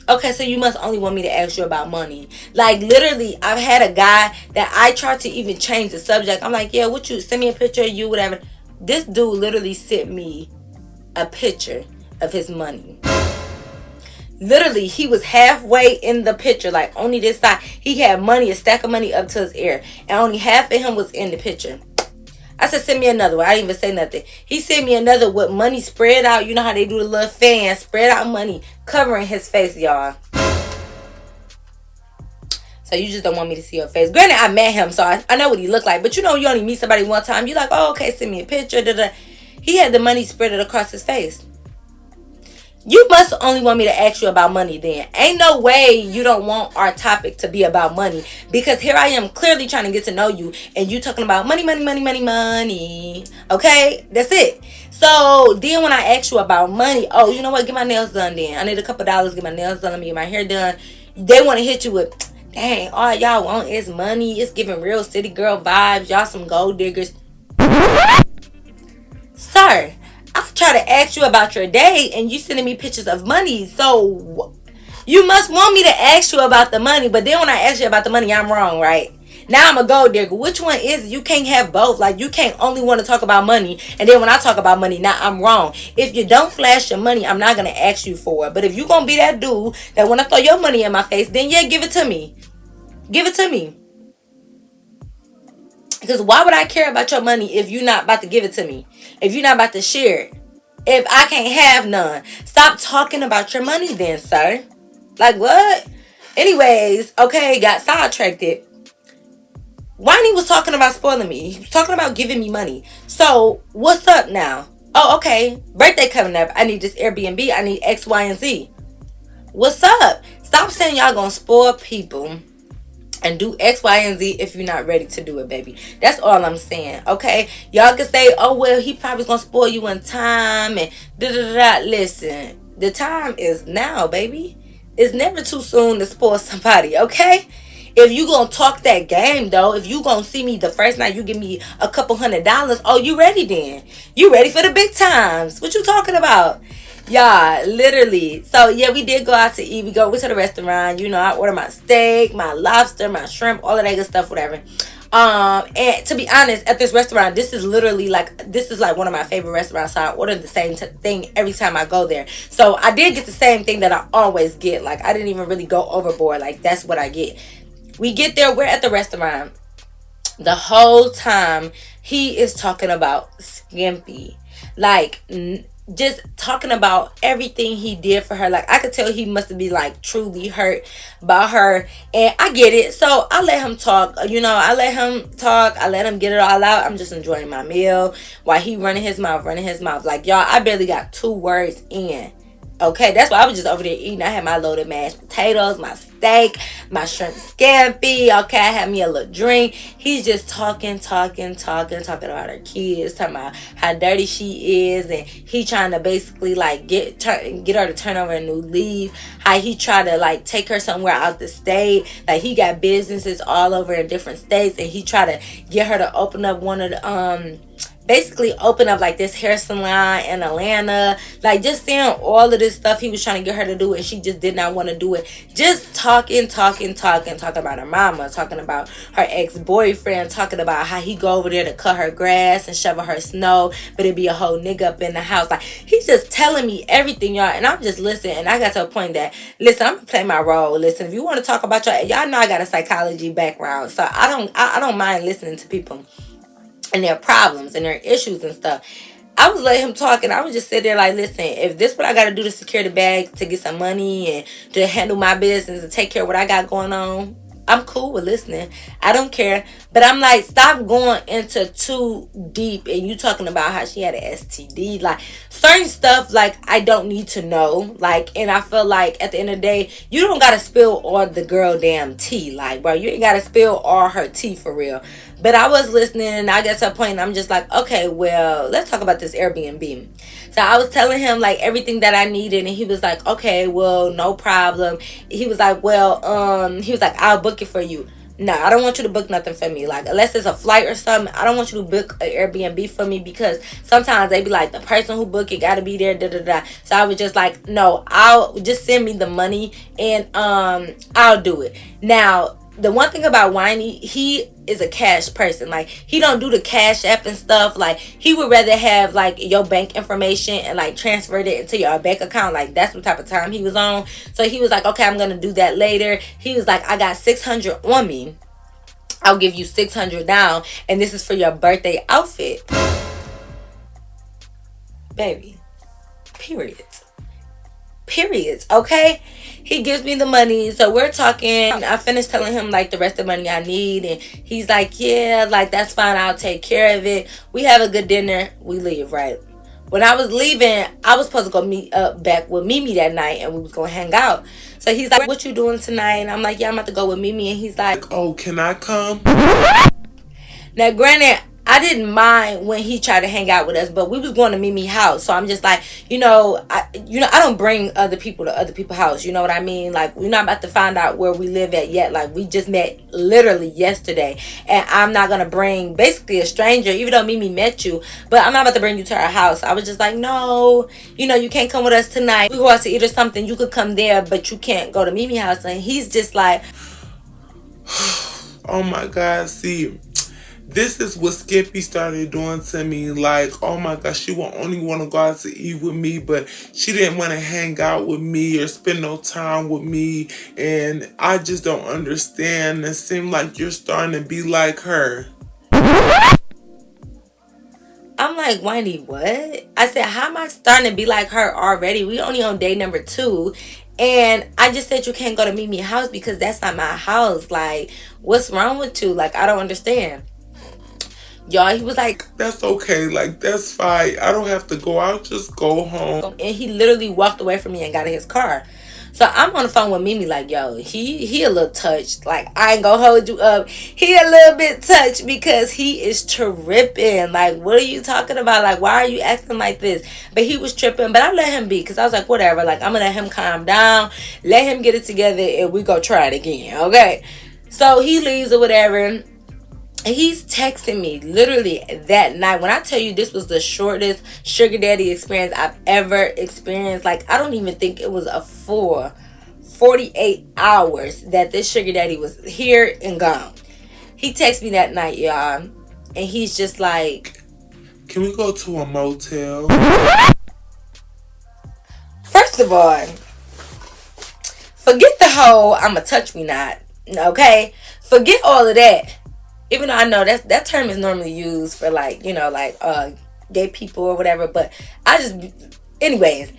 Okay, so you must only want me to ask you about money. Like, literally, I've had a guy that I tried to even change the subject. I'm like, yeah, what you, send me a picture of you, whatever. This dude literally sent me a picture of his money. Literally, he was halfway in the picture, like, only this side. He had money, a stack of money up to his ear. And only half of him was in the picture. I said, send me another one. I didn't even say nothing. He sent me another with money spread out. You know how they do the little fan, spread out money, covering his face, y'all. So you just don't want me to see your face. Granted, I met him, so I know what he looked like. But you know, you only meet somebody one time. You're like, oh, okay, send me a picture. Da-da. He had the money spread across his face. You must only want me to ask you about money then. Ain't no way you don't want our topic to be about money. Because here I am clearly trying to get to know you. And you talking about money, money, money, money, money. Okay? That's it. So then when I ask you about money, oh, you know what? Get my nails done then. I need a couple dollars to get my nails done. Let me get my hair done. They want to hit you with, dang, all y'all want is money. It's giving real city girl vibes. Y'all some gold diggers. Sir, I try to ask you about your day and you sending me pictures of money. So you must want me to ask you about the money. But then when I ask you about the money, I'm wrong, right? Now I'm a gold digger. Which one is it? You can't have both. Like, you can't only want to talk about money. And then when I talk about money, now I'm wrong. If you don't flash your money, I'm not going to ask you for it. But if you going to be that dude that want to throw your money in my face, then yeah, give it to me. Give it to me. Because why would I care about your money if you're not about to give it to me? If you're not about to share it? If I can't have none? Stop talking about your money then, sir. Like, what? Anyways, okay, got sidetracked. Whitney was talking about spoiling me. He was talking about giving me money. So, what's up now? Oh, okay. Birthday coming up. I need this Airbnb. I need X, Y, and Z. What's up? Stop saying y'all gonna spoil people and do X, Y, and Z if you're not ready to do it, baby. That's all I'm saying, okay? Y'all can say, oh, well, he probably gonna spoil you in time and da-da-da-da. Listen, the time is now, baby. It's never too soon to spoil somebody, okay? If you gonna talk that game, though, if you gonna see me the first night, you give me a couple $100, oh, you ready then. You ready for the big times. What you talking about? Yeah, literally. So yeah, we did go out to eat. We went to the restaurant. You know, I ordered my steak, my lobster, my shrimp, all of that good stuff, whatever. And to be honest, at this restaurant, this is like one of my favorite restaurants. So I order the same thing every time I go there. So I did get the same thing that I always get. Like, I didn't even really go overboard. Like, that's what I get. We get there. We're at the restaurant. The whole time he is talking about Skimpy. Like, just talking about everything he did for her. Like, I could tell he must be like truly hurt by her, and I get it. So I let him talk. You know, I let him talk. I let him get it all out. I'm just enjoying my meal while he running his mouth. Like, y'all, I barely got 2 words in. Okay, that's why I was just over there eating. I had my loaded mashed potatoes, my steak, my shrimp scampi. Okay, I had me a little drink. He's just talking about her kids, talking about how dirty she is, and he trying to basically like get her to turn over a new leaf. How he tried to like take her somewhere out the state. Like, he got businesses all over in different states, and he tried to get her to open up one of the basically open up like this hair salon in Atlanta. Like, just saying all of this stuff he was trying to get her to do, and she just did not want to do it. Just talking about her mama, talking about her ex-boyfriend, talking about how he go over there to cut her grass and shovel her snow, but it'd be a whole nigga up in the house. Like, he's just telling me everything, y'all, and I'm just listening. And I got to a point that, listen, I'm gonna play my role. Listen, if you want to talk about y'all know I got a psychology background, so I don't mind listening to people and their problems and their issues and stuff. I was letting him talk, and I was just sitting there like, listen, if this what I got to do to secure the bag, to get some money, and to handle my business and take care of what I got going on, I'm cool with listening. I don't care. But I'm like, stop going into too deep and you talking about how she had an STD. Like, certain stuff, like, I don't need to know. Like, and I feel like at the end of the day, you don't got to spill all the girl damn tea. Like, bro, you ain't got to spill all her tea for real. But I was listening and I got to a point and I'm just like, okay, well, let's talk about this Airbnb. So I was telling him like everything that I needed and he was like, okay, well, no problem. He was like, well, he was like, I'll book it for you. No, I don't want you to book nothing for me. Like, unless it's a flight or something, I don't want you to book an Airbnb for me because sometimes they be like, the person who booked it got to be there, da da da. So I was just like, no, I'll just send me the money and I'll do it. Now, the one thing about Whiny, he is a cash person. Like, he don't do the cash app and stuff. Like, he would rather have like your bank information and like transfer it into your bank account. Like, that's what type of time he was on. So he was like, okay, I'm gonna do that later. He was like, I got 600 on me. I'll give you 600 down, and this is for your birthday outfit, baby. Periods. Okay. He gives me the money, so we're talking. I finished telling him like the rest of the money I need, and he's like, yeah, like that's fine, I'll take care of it. We have a good dinner, we leave. Right when I was leaving, I was supposed to go meet up back with Mimi that night, and we was gonna hang out. So he's like, what you doing tonight? And I'm like, yeah, I'm about to go with Mimi. And he's like, oh, can I come? now granted, I didn't mind when he tried to hang out with us, but we was going to Mimi's house. So I'm just like, I don't bring other people to other people's house. You know what I mean? Like, we're not about to find out where we live at yet. Like, we just met literally yesterday. And I'm not going to bring basically a stranger, even though Mimi met you. But I'm not about to bring you to our house. I was just like, no, you can't come with us tonight. We go out to eat or something. You could come there, but you can't go to Mimi's house. And he's just like, oh my God, see. This is what Skippy started doing to me. Like, oh my gosh, she would only want to go out to eat with me, but she didn't want to hang out with me or spend no time with me. And I just don't understand. It seems like you're starting to be like her. I'm like, Whiny, what? I said, how am I starting to be like her already? We only on day number 2. And I just said you can't go to Mimi's house because that's not my house. Like, what's wrong with you? Like, I don't understand. Y'all, he was like, that's okay, like, that's fine, I don't have to go out, just go home. And he literally walked away from me and got in his car. So I'm on the phone with Mimi like, yo, he a little touched. Like, I ain't gonna hold you up. He a little bit touched because he is tripping. Like, what are you talking about? Like, why are you acting like this? But he was tripping. But I let him be because I was like, whatever. Like, I'm gonna let him calm down. Let him get it together and we go try it again. Okay? So he leaves or whatever. And he's texting me literally that night. When I tell you this was the shortest sugar daddy experience I've ever experienced. Like, I don't even think it was a full 48 hours that this sugar daddy was here and gone. He texted me that night, y'all. And he's just like, can we go to a motel? First of all, forget the whole I'ma touch me not. Okay? Forget all of that. Even though I know that term is normally used for like, gay people or whatever. But anyways,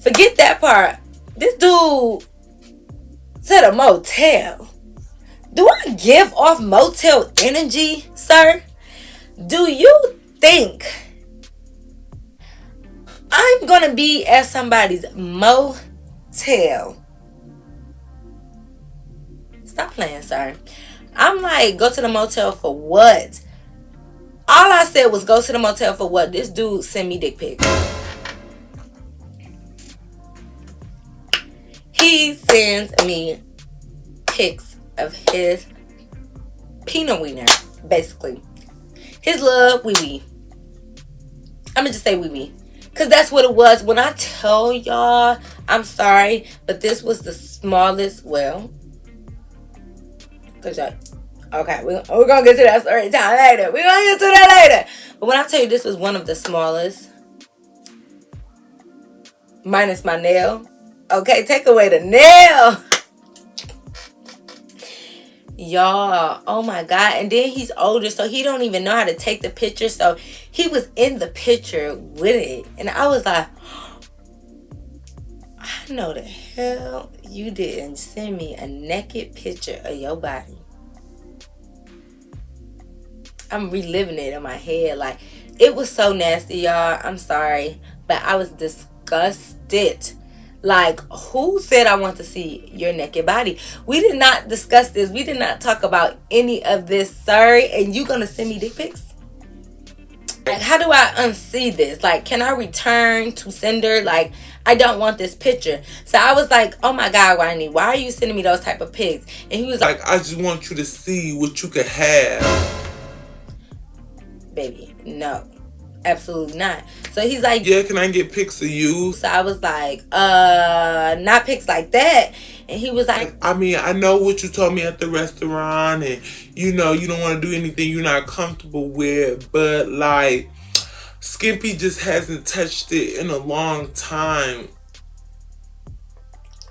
forget that part. This dude said a motel. Do I give off motel energy, sir? Do you think I'm going to be at somebody's motel? Stop playing, sir. I'm like, go to the motel for what? All I said was go to the motel for what? This dude sent me dick pics. He sends me pics of his peanut wiener, basically. His little wee wee. I'm gonna just say wee wee. Because that's what it was. When I tell y'all, I'm sorry, but this was the smallest, well, okay, we're gonna get to that story time later. We're gonna get to that later. But when I tell you this was one of the smallest, minus my nail. Okay, take away the nail. Y'all, oh my God. And then he's older, so he don't even know how to take the picture. So he was in the picture with it. And I was like, I know the hell you didn't send me a naked picture of your body. I'm reliving it in my head. Like, it was so nasty, y'all. I'm sorry, but I was disgusted. Like, who said I want to see your naked body? We did not discuss this. We did not talk about any of this, sir. And you gonna send me dick pics? Like, how do I unsee this? Like, can I return to sender? Like, I don't want this picture. So I was like, oh my God, Whitney, why are you sending me those type of pics? And he was like, I just want you to see what you could have. Baby, no, absolutely not. So he's like, yeah, can I get pics of you? So I was like, not pics like that. And he was like, I mean, I know what you told me at the restaurant, and you know you don't want to do anything you're not comfortable with, but like, Skimpy just hasn't touched it in a long time.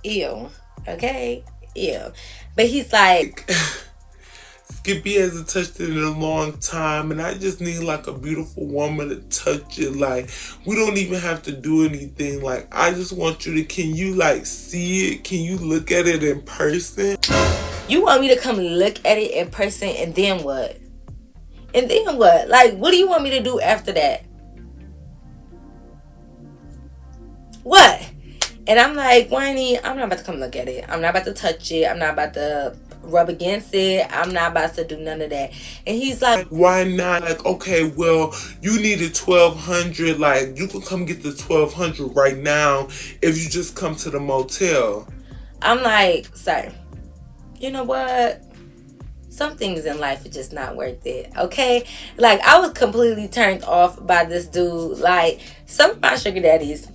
Ew. Okay. Ew. But he's like, Skippy hasn't touched it in a long time, and I just need like a beautiful woman to touch it. Like, we don't even have to do anything. Like, I just want you to, can you like see it? Can you look at it in person? You want me to come look at it in person, and then what? And then what? Like, what do you want me to do after that? What? And I'm like, Whitney, I'm not about to come look at it. I'm not about to touch it. I'm not about to rub against it. I'm not about to do none of that. And he's like, why not? Like, okay, well, you needed $1,200. Like, you can come get the $1,200 right now if you just come to the motel. I'm like, sir, you know what? Some things in life are just not worth it, okay? Like, I was completely turned off by this dude. Like, some of my sugar daddies,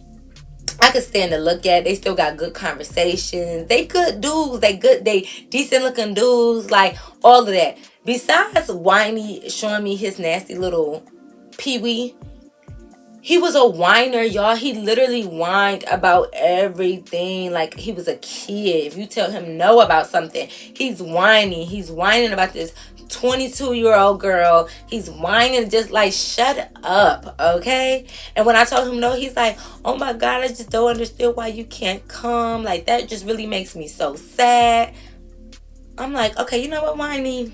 I could stand to look at. They still got good conversations. They good dudes. They decent looking dudes. Like, all of that. Besides Whitey showing me his nasty little peewee, he was a whiner, y'all. He literally whined about everything like he was a kid. If you tell him no about something, he's whining. He's whining about this 22-year-old girl. He's whining just like, shut up, okay? And when I told him no, he's like, oh my God, I just don't understand why you can't come. Like, that just really makes me so sad. I'm like, okay, you know what, Whiny?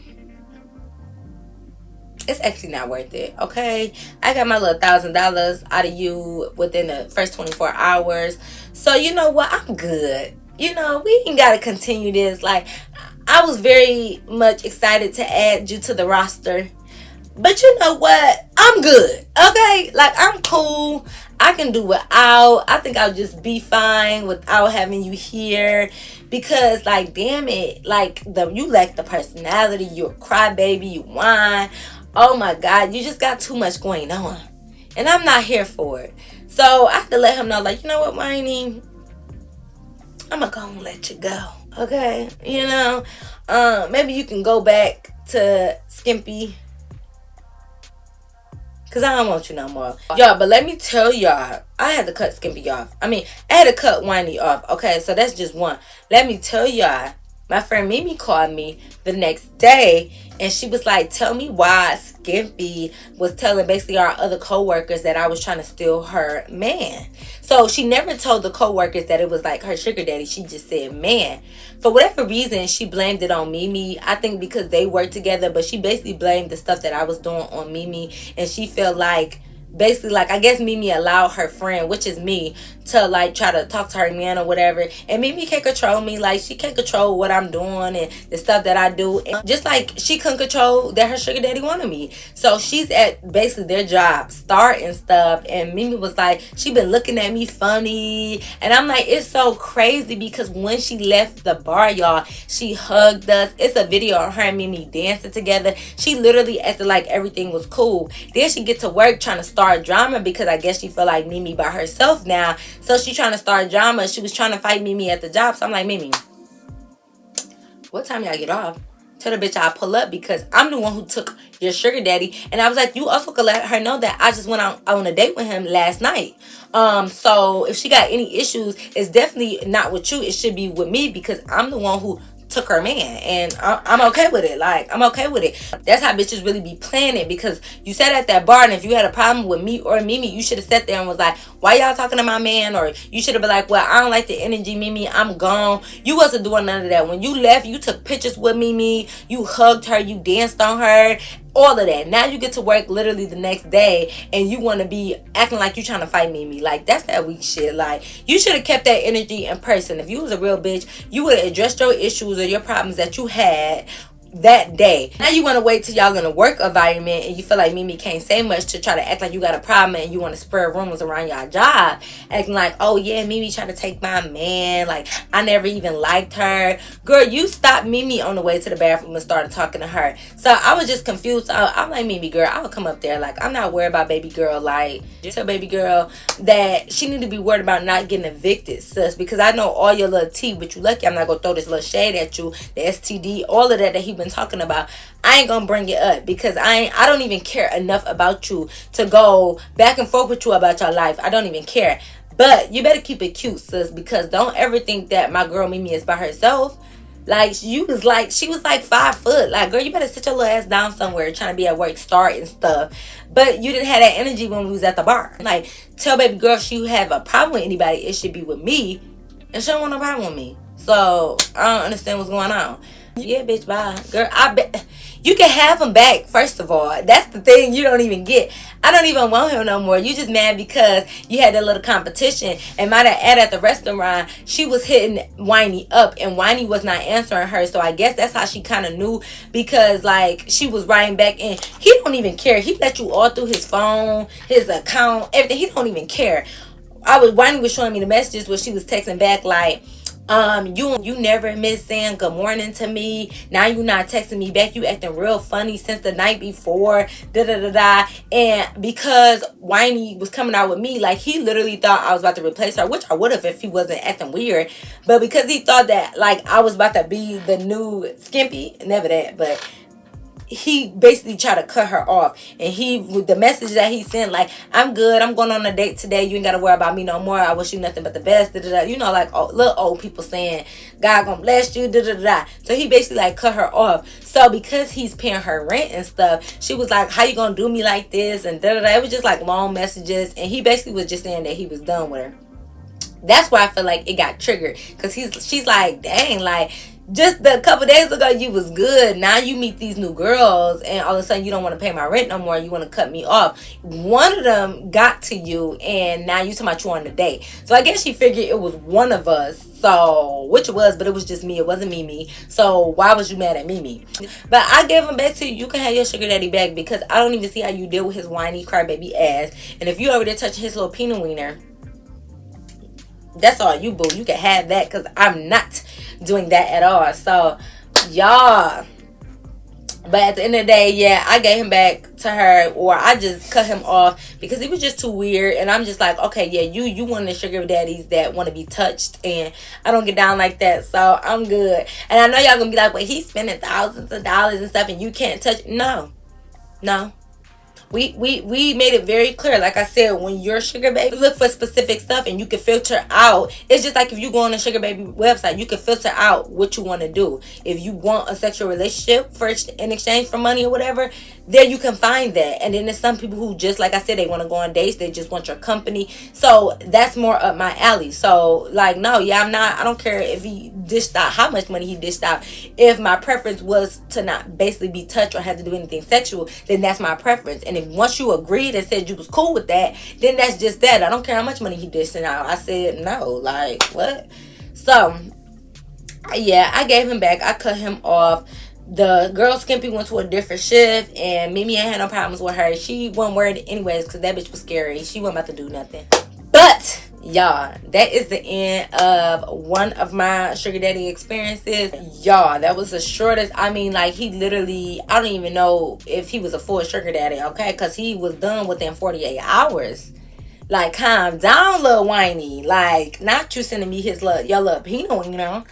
It's actually not worth it, okay? I got my little $1,000 out of you within the first 24 hours. So, you know what? I'm good. You know, we ain't got to continue this. Like, I was very much excited to add you to the roster. But you know what? I'm good, okay? Like, I'm cool. I can do without. I think I'll just be fine without having you here. Because, like, damn it. Like, you lack the personality. You're a crybaby. You whine. Oh my God, you just got too much going on. And I'm not here for it. So I have to let him know, like, you know what, Whiny? I'm going to go and let you go. Okay? You know? Maybe you can go back to Skimpy. Because I don't want you no more. Y'all, but let me tell y'all, I had to cut Skimpy off. I mean, I had to cut Whiny off. Okay? So that's just one. Let me tell y'all, my friend Mimi called me the next day. And she was like, tell me why Skimpy was telling basically our other co-workers that I was trying to steal her man. So she never told the co-workers that it was like her sugar daddy. She just said man. For whatever reason, she blamed it on Mimi. I think because they worked together. But she basically blamed the stuff that I was doing on Mimi. And she felt like, basically, like, I guess Mimi allowed her friend, which is me, to like try to talk to her man or whatever. And Mimi can't control me. Like, she can't control what I'm doing and the stuff that I do. And just like she couldn't control that her sugar daddy wanted me. So she's at basically their job starting stuff. And Mimi was like, she been looking at me funny. And I'm like, it's so crazy because when she left the bar, y'all, she hugged us. It's a video of her and Mimi dancing together. She literally acted like everything was cool. Then she get to work trying to start drama because I guess she feel like Mimi by herself now. So she trying to start drama. She was trying to fight Mimi at the job. So I'm like, Mimi, what time y'all get off? Tell the bitch I'll pull up because I'm the one who took your sugar daddy. And I was like, you also could let her know that I just went out on a date with him last night. So if she got any issues, it's definitely not with you. It should be with me because I'm the one who took her man, and I'm okay with it. Like, I'm okay with it. That's how bitches really be playing it, because you sat at that bar, and if you had a problem with me or Mimi, you should have sat there and was like, why y'all talking to my man? Or you should have been like, well, I don't like the energy, Mimi, I'm gone. You wasn't doing none of that. When you left, you took pictures with Mimi, you hugged her, you danced on her, all of that. Now you get to work literally the next day, and you want to be acting like you trying to fight Mimi. Like, that's that weak shit. Like, you should have kept that energy in person. If you was a real bitch, you would have addressed your issues or your problems that you had that day. Now you want to wait till y'all in a work environment, and you feel like Mimi can't say much to try to act like you got a problem, and you want to spread rumors around y'all job, acting like, oh yeah, Mimi trying to take my man, like I never even liked her. Girl, you stopped Mimi on the way to the bathroom and started talking to her. So I was just confused. I'm like, Mimi girl, I would come up there, like, I'm not worried about baby girl. Like, just tell baby girl that she need to be worried about not getting evicted, sis, because I know all your little tea, but you lucky I'm not gonna throw this little shade at you, the STD, all of that he been talking about. I ain't gonna bring it up, because I don't even care enough about you to go back and forth with you about your life. I don't even care. But you better keep it cute, sis, because don't ever think that my girl Mimi is by herself. Like, she was like 5 foot. Like, girl, you better sit your little ass down somewhere trying to be at work, start and stuff. But you didn't have that energy when we was at the bar. Like, tell baby girl she have a problem with anybody, it should be with me, and she don't want no problem with me. So I don't understand what's going on. Yeah, bitch, bye. Girl, I bet you can have him back, first of all. That's the thing you don't even get. I don't even want him no more. You just mad because you had that little competition. And might have added at the restaurant, she was hitting Whiny up, and Whiny was not answering her. So I guess that's how she kind of knew, because, like, she was writing back, and he don't even care. He let you all through his phone, his account, everything. He don't even care. Whiny was showing me the messages where she was texting back, like, you never miss saying good morning to me. Now you not texting me back. You acting real funny since the night before. Da da da da. And because Whiny was coming out with me, like, he literally thought I was about to replace her, which I would have if he wasn't acting weird. But because he thought that, like, I was about to be the new Skimpy, never that, but he basically tried to cut her off. And he, with the message that he sent, like, I'm good, I'm going on a date today, you ain't gotta worry about me no more, I wish you nothing but the best, da, da, da. You know, like, little old people saying God gonna bless you, da, da, da, da. So he basically, like, cut her off. So because he's paying her rent and stuff, she was like, how you gonna do me like this, and da, da, da. It was just like long messages, and he basically was just saying that he was done with her. That's why I feel like it got triggered, because she's like, dang, like, just a couple days ago you was good, now you meet these new girls and all of a sudden you don't want to pay my rent no more, you want to cut me off. One of them got to you, and now you talking about you on the date. So I guess she figured it was one of us, so which it was, but it was just me, it wasn't Mimi. So why was you mad at Mimi? But I gave him back to you. You can have your sugar daddy back, because I don't even see how you deal with his whiny crybaby ass. And if you over there touching his little peanut wiener, that's all you, boo. You can have that, because I'm not doing that at all. So y'all, but at the end of the day, yeah, I gave him back to her, or I just cut him off because he was just too weird. And I'm just like, okay, yeah, you one of the sugar daddies that want to be touched, and I don't get down like that, so I'm good. And I know y'all gonna be like, well, he's spending thousands of dollars and stuff and you can't touch. No. We made it very clear. Like I said, when you're sugar baby, look for specific stuff and you can filter out. It's just like if you go on a sugar baby website, you can filter out what you want to do. If you want a sexual relationship in exchange for money or whatever, there you can find that. And then there's some people who, just like I said, they want to go on dates, they just want your company. So that's more up my alley. So, like, no, yeah, I don't care if he dished out, how much money he dished out. If my preference was to not basically be touched or have to do anything sexual, then that's my preference. And if once you agreed and said you was cool with that, then that's just that. I don't care how much money he dishing out. I said no, like, what? So yeah, I gave him back. I cut him off. The girl Skimpy went to a different shift, and Mimi ain't had no problems with her. She wasn't worried anyways, because that bitch was scary. She wasn't about to do nothing. But y'all, that is the end of one of my sugar daddy experiences. Y'all, that was the shortest. I mean, like, he literally, I don't even know if he was a full sugar daddy, okay, because he was done within 48 hours. Like, calm down, little whiny. Like, not you sending me his little, your little peanut, you know,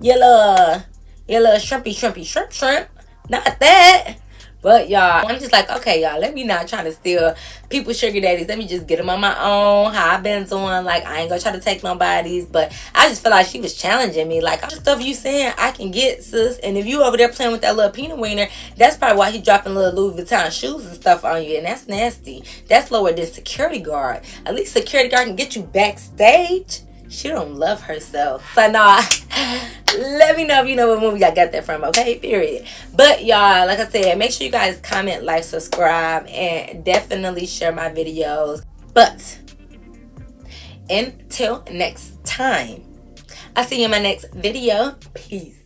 your little shrimpy shrimp. Not that. But y'all, I'm just like, okay, y'all, let me not try to steal people's sugar daddies. Let me just get them on my own, how I've been doing. Like, I ain't gonna try to take nobody's. But I just feel like she was challenging me. Like, all the stuff you saying, I can get, sis. And if you over there playing with that little peanut wiener, that's probably why he dropping little Louis Vuitton shoes and stuff on you. And that's nasty. That's lower than security guard. At least security guard can get you backstage. She don't love herself. So nah, let me know if you know what movie I got that from, okay? Period. But y'all, like I said, make sure you guys comment, like, subscribe, and definitely share my videos. But until next time, I'll see you in my next video. Peace.